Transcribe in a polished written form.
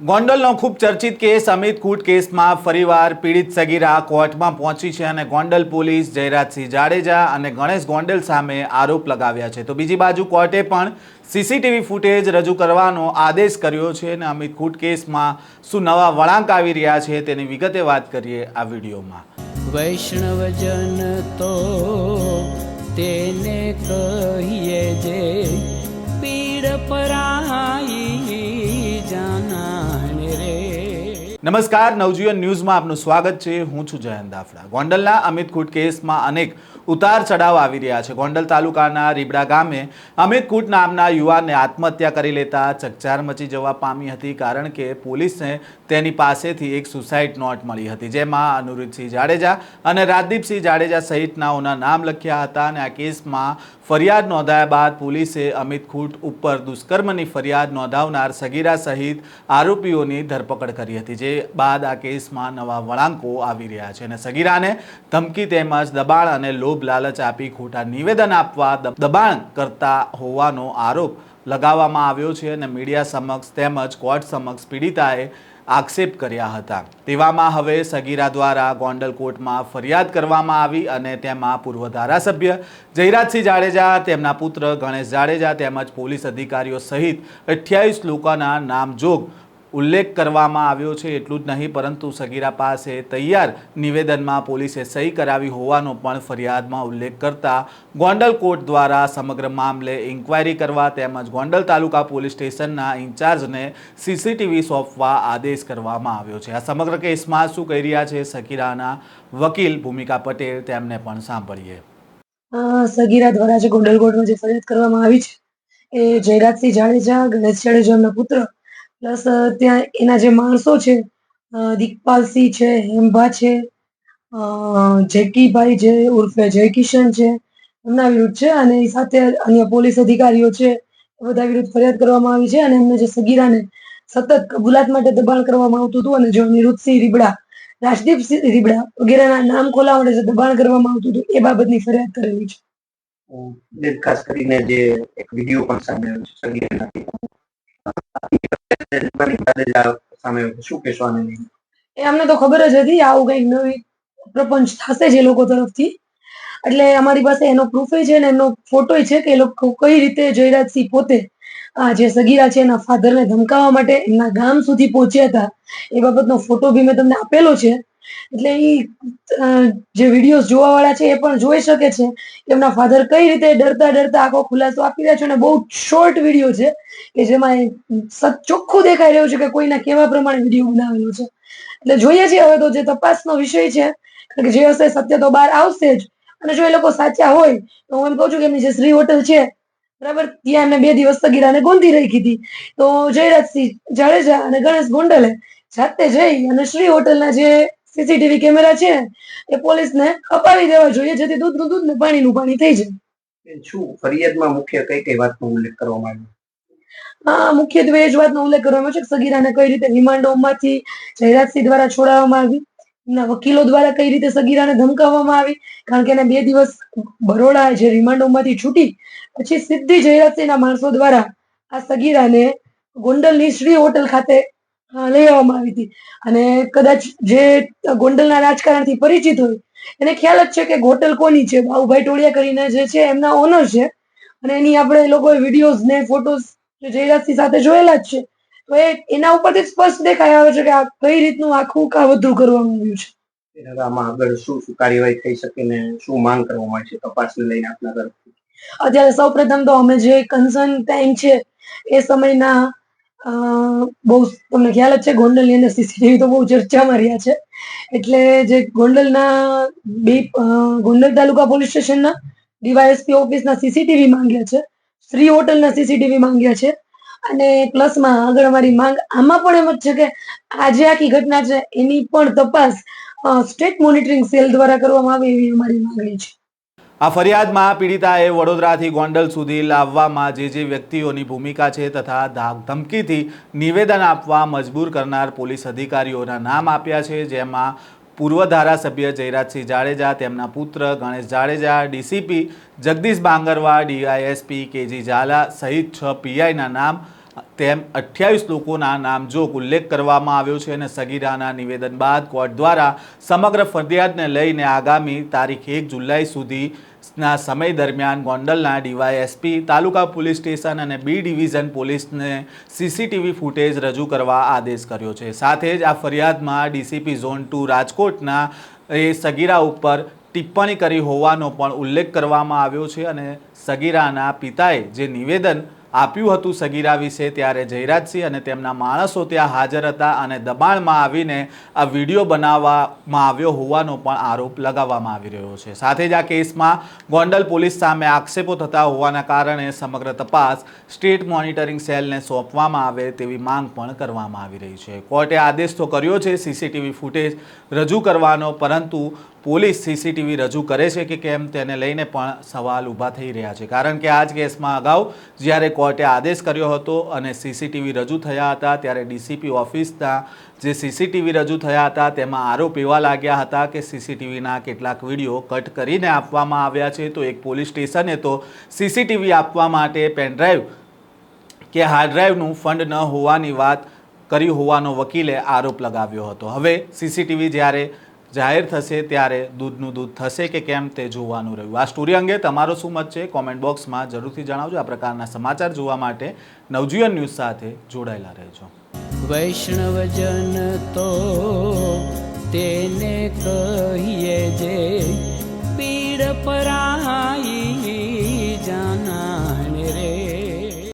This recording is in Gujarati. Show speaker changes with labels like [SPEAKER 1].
[SPEAKER 1] ગોંડલનો ખૂબ ચર્ચિત કેસ અમિત કૂટ કેસમાં ફરીવાર પીડિત સગીરા કોર્ટમાં પહોંચી છે અને ગોંડલ પોલીસ જયરાજસિંહ જાડેજા અને ગણેશ ગોંડલ સામે આરોપ લગાવ્યા છે. તો બીજી બાજુ કોર્ટે પણ સીસીટીવી ફૂટેજ રજૂ કરવાનો આદેશ કર્યો છે અને અમિત કૂટ કેસમાં શું નવા વળાંક આવી રહ્યા છે તેની વિગતે વાત કરીએ આ વિડીયોમાં.
[SPEAKER 2] વૈષ્ણવજન તો તેને કહીએ જે પીડ પરાઈ જાનાને રે.
[SPEAKER 1] નમસ્કાર, નવજીવન ન્યૂઝમાં આપનું સ્વાગત છે. હું છું જયંત દાફડા. ગોંડલના અમિત કૂટ કેસમાં અનેક ઉતાર ચઢાવ આવી રહ્યા છે. ગોંડલ તાલુકાના રીબડા ગામે અમિત કૂટ નામના યુવાનને આત્મહત્યા કરી લેતા ચકચાર મચી જવા પામી હતી, કારણ કે પોલીસને તેની પાસેથી એક સુસાઇડ નોટ મળી હતી, જેમાં અનુરુદ્ધસિંહ જાડેજા અને રાજદીપસિંહ જાડેજા સહિતનાઓના નામ લખ્યા હતા. અને આ કેસમાં ફરિયાદ નોંધાયા બાદ પોલીસે અમિત કૂટ ઉપર દુષ્કર્મની ફરિયાદ નોંધાવનાર સગીરા સહિત આરોપીઓની ધરપકડ કરી હતી. જે બાદ આ કેસમાં નવા વળાંકો આવી રહ્યા છે અને સગીરાને ધમકી તેમજ દબાણ અને લોભ લાલચ આપી ખોટા નિવેદન આપવા દબાણ કરતા હોવાનો આરોપ લગાવવામાં આવ્યો છે અને મીડિયા સમક્ષ તેમજ કોર્ટ સમક્ષ પીડિતાએ આક્ષેપ કર્યા હતા. તેવામાં હવે સગીરા દ્વારા ગોંડલ કોર્ટમાં ફરિયાદ કરવામાં આવી અને તેમાં પૂર્વ ધારાસભ્ય જયરાજસિંહ જાડેજા, તેમના પુત્ર ગણેશ જાડેજા તેમજ પોલીસ અધિકારીઓ સહિત 28 લોકોના નામજોગ ઉલ્લેખ કરવામાં આવ્યો છે. એટલું જ નહીં, પરંતુ સગીરા પાસે તૈયાર નિવેદનમાં પોલીસે સહી કરાવી હોવાનો પણ ફરિયાદમાં ઉલ્લેખ કરતા ગોંડલ કોર્ટ દ્વારા સમગ્ર મામલે ઇન્ક્વાયરી કરવા તેમજ ગોંડલ તાલુકા પોલીસ સ્ટેશનના ઇન્ચાર્જને સીસીટીવી સોંપવા આદેશ કરવામાં આવ્યો છે. આ સમગ્ર કેસમાં શું કહી રહ્યા છે સગીરાના વકીલ ભૂમિકા પટેલ, તેમને પણ સાંભળીએ.
[SPEAKER 3] સગીરા દ્વારા જે ગોંડલ કોર્ટમાં જે ફરિયાદ કરવામાં આવી છે એ જયરાજસિંહ જાડેજા, ગણેશ જાડેજાના પુત્ર પ્લસ ત્યાં એના જે માણસો છે, દીકપાલસિંહ છે, હેમભા છે, જેકીભાઈ જે ઉર્ફે જયકિશન છે, એમના વિરુદ્ધ છે અને એ સાથે અન્ય પોલીસ અધિકારીઓ છે, એ બધા વિરુદ્ધ ફરિયાદ કરવામાં આવી છે. અને એમને જે સગીરાને સતત કબૂલાત માટે દબાણ કરવામાં આવતું હતું અને જો અનિરુદ્ધસિંહ રીબડા, રાજદીપસિંહ રીબડા વગેરેના નામ ખોલાવવા માટે જે દબાણ કરવામાં આવતું હતું એ બાબતની ફરિયાદ કરેલી છે.
[SPEAKER 4] ખાસ કરીને જે એક વિડીયો પણ સામે આવ્યો છે સગીરાના સામે શું કહેશો આને લઈને?
[SPEAKER 3] એ અમને તો ખબર જ હતી આવું કંઈક નવી પ્રપંચ થશે જે લોકો તરફથી, એટલે અમારી પાસે એનો પ્રૂફ છે ને એનો ફોટો છે કે એ લોકો કઈ રીતે જયરાજસિંહ પોતે આ જે સગીરા છે એના ફાધરને ધમકાવવા માટે એમના ગામ સુધી પહોંચ્યા હતા એ બાબતનો ફોટો બી મેં તમને આપેલો છે. એટલે એ જે વિડીયોઝ જોવા વાળા છે એ પણ જોઈ શકે છે કે એમના ફાધર કઈ રીતે ડરતા ડરતા આખો ખુલાસો આપી રહ્યા છે. અને બહુ શોર્ટ વિડીયો છે કે જેમાં ચોખ્ખું દેખાઈ રહ્યું છે કે કોઈના કેવા પ્રમાણે વિડીયો બનાવેલો છે. એટલે જોઈએ છીએ હવે તો જે તપાસનો વિષય છે, કે જે હશે સત્ય તો બહાર આવશે જ. અને જો એ લોકો સાચા હોય તો હું એમ કહું છું કે એમની જે શ્રી હોટલ છે બરાબર, ત્યાં એમને 2 દિવસ સગીરાને ગોંધી રાખી હતી. તો જયરાજસિંહ જાડેજા અને ગણેશ ગોંડલે જાતે જઈ અને શ્રી હોટલના જે સીસીટીવી કેમેરા છે એ પોલીસને અપાવી દેવા જોઈએ, જેથી દૂધનું દૂધ ને પાણીનું પાણી થઈ જાય.
[SPEAKER 4] શું ફરિયાદમાં મુખ્ય કઈ કઈ વાતનો ઉલ્લેખ કરવામાં આવ્યો?
[SPEAKER 3] મુખ્યત્વે એ જ વાતનો ઉલ્લેખ કરવામાં છે કે સગીરાને કઈ રીતે રિમાન્ડ હોમમાંથી જયરાજસિંહ દ્વારા છોડાવવામાં આવી, એમના વકીલો દ્વારા કઈ રીતે સગીરાને ધમકાવવામાં આવી, કારણ કે એને 2 દિવસ બરોડા જે રિમાન્ડ હોમમાંથી છૂટી પછી સીધી જયરાજસિંહના માણસો દ્વારા આ સગીરાને ગોંડલની શ્રી હોટલ ખાતે લઈ આવવામાં આવી હતી. અને કદાચ જે ગોંડલના રાજકારણથી પરિચિત હોય એને ખ્યાલ જ છે કે હોટલ કોની છે, બાબુભાઈ ટોળિયા કરીને જે છે એમના ઓનર છે. અને એની આપણે લોકોએ વિડીયોઝ ને ફોટોઝ જયરાજસિંહ સાથે જોયેલા જ છે. તો એના ઉપરથી સ્પષ્ટ દેખાઈ આવે છે કે આ કઈ રીતનું આખું કાવતરું કરવામાં આવ્યું છે.
[SPEAKER 4] આમાં આગળ શું શું કાર્યવાહી થઈ શકે ને શું માંગ કરવામાં છે તપાસને લઈને આપના તરફથી?
[SPEAKER 3] અત્યારે સૌપ્રથમ તો અમે જે કન્સર્ન ટાઈમ છે એ સમયના બહુ તમને ખ્યાલ જ છે ગોંડલની અંદર સીસીટીવી તો બહુ ચર્ચામાં રહ્યા છે. એટલે જે ગોંડલના ગોંડલ તાલુકા પોલીસ સ્ટેશનના ડીવાયએસપી ઓફિસના સીસીટીવી માંગ્યા છે, શ્રી હોટલના સીસીટીવી માંગ્યા છે. અને પ્લસમાં આગળ અમારી માંગ આમાં પણ એમ જ છે કે આ જે આખી ઘટના છે એની પણ તપાસ સ્ટેટ મોનિટરિંગ સેલ દ્વારા કરવામાં આવે એવી અમારી માંગણી છે.
[SPEAKER 1] આ ફરિયાદમાં પીડિતાએ વડોદરાથી ગોંડલ સુધી લાવવામાં જે વ્યક્તિઓની ભૂમિકા છે તથા ધમકીથી નિવેદન આપવા મજબૂર કરનાર પોલીસ અધિકારીઓના નામ આપ્યા છે, જેમાં પૂર્વ ધારાસભ્ય જયરાજસિંહ જાડેજા, તેમના પુત્ર Ganesh Jadeja, DCP Jagdish Bangarva, DYSP KG Zala સહિત 6 પીઆઈના નામ તેમ 28 લોકોના નામજોગ ઉલ્લેખ કરવામાં આવ્યો છે અને સગીરાના નિવેદન બાદ કોર્ટ દ્વારા સમગ્ર ફરિયાદને લઈને આગામી તારીખ 1 જુલાઈ સુધીના સમય દરમિયાન ગોંડલના ડીવાયએસપી, તાલુકા પોલીસ સ્ટેશન અને બી ડિવિઝન પોલીસને સીસીટીવી ફૂટેજ રજૂ કરવા આદેશ કર્યો છે. સાથે જ આ ફરિયાદમાં ડીસીપી ઝોન 2 રાજકોટના સગીરા ઉપર ટિપ્પણી કરી હોવાનો પણ ઉલ્લેખ કરવામાં આવ્યો છે અને સગીરાના પિતાએ જે નિવેદન આપ્યું હતું સગીરા વિશે ત્યારે જયરાજસિંહ અને તેમના માણસો ત્યાં હાજર હતા અને દબાણમાં આવીને આ વિડીયો બનાવવામાં આવ્યો હોવાનો પણ આરોપ લગાવવામાં આવી રહ્યો છે. સાથે જ આ કેસમાં ગોંડલ પોલીસ સામે આક્ષેપો થતા હોવાના કારણે સમગ્ર તપાસ સ્ટેટ મોનિટરિંગ સેલને સોંપવામાં આવે તેવી માંગ પણ કરવામાં આવી રહી છે. કોર્ટે આદેશ તો કર્યો છે સીસીટીવી ફૂટેજ રજૂ કરવાનો, પરંતુ પોલીસ સીસીટીવી રજૂ કરે છે કે કેમ તેને લઈને પણ સવાલ ઊભા થઈ રહ્યા છે. કારણ કે આ જ કેસમાં અગાઉ જ્યારે કોર્ટે આદેશ કર્યો હતો અને સીસીટીવી રજૂ થયા હતા ત્યારે ડીસીપી ઓફિસના જે સીસીટીવી રજૂ થયા હતા તેમાં આરોપ એવા લાગ્યા હતા કે સીસીટીવીના કેટલાક વિડીયો કટ કરીને આપવામાં આવ્યા છે. તો એક પોલીસ સ્ટેશને તો સીસીટીવી આપવા માટે પેનડ્રાઈવ કે હાર્ડ ડ્રાઈવનું ફંડ ન હોવાની વાત કરી હોવાનો વકીલે આરોપ લગાવ્યો હતો. હવે સીસીટીવી જ્યારે જાહેર થશે ત્યારે દૂધનું દૂધ થશે કે કેમ તે જોવાનું રહ્યું. આ સ્ટોરી અંગે તમારો શું મત છે કોમેન્ટ બોક્સમાં જરૂરથી જણાવજો. આ પ્રકારના સમાચાર જોવા માટે નવજીવન ન્યૂઝ સાથે જોડાયેલા રહેજો.
[SPEAKER 2] વૈષ્ણવજન તો તેને કહીએ જે પીડ પરાઈ.